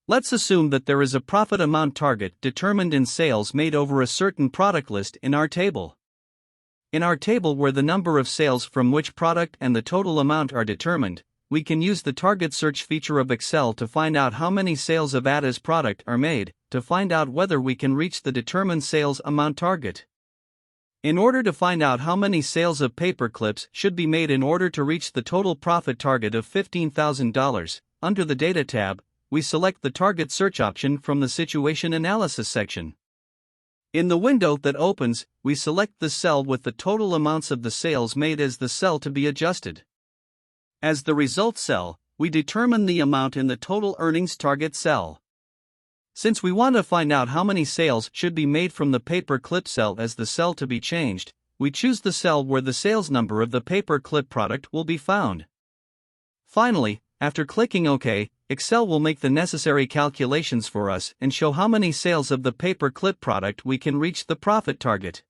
Let's assume that there is a profit amount target determined in sales made over a certain product list in our table. In our table where the number of sales from which product and the total amount are determined, we can use the target search feature of Excel to find out how many sales of Ataş product are made, to find out whether we can reach the determined sales amount target. In order to find out how many sales of paper clips should be made in order to reach the total profit target of $15,000, under the Data tab, we select the target search option from the Situation Analysis section. In the window that opens, we select the cell with the total amounts of the sales made as the cell to be adjusted. As the result cell, we determine the amount in the total earnings target cell. Since we want to find out how many sales should be made from the paper clip cell as the cell to be changed, we choose the cell where the sales number of the paper clip product will be found. Finally, after clicking OK, Excel will make the necessary calculations for us and show how many sales of the paper clip product we can reach the profit target.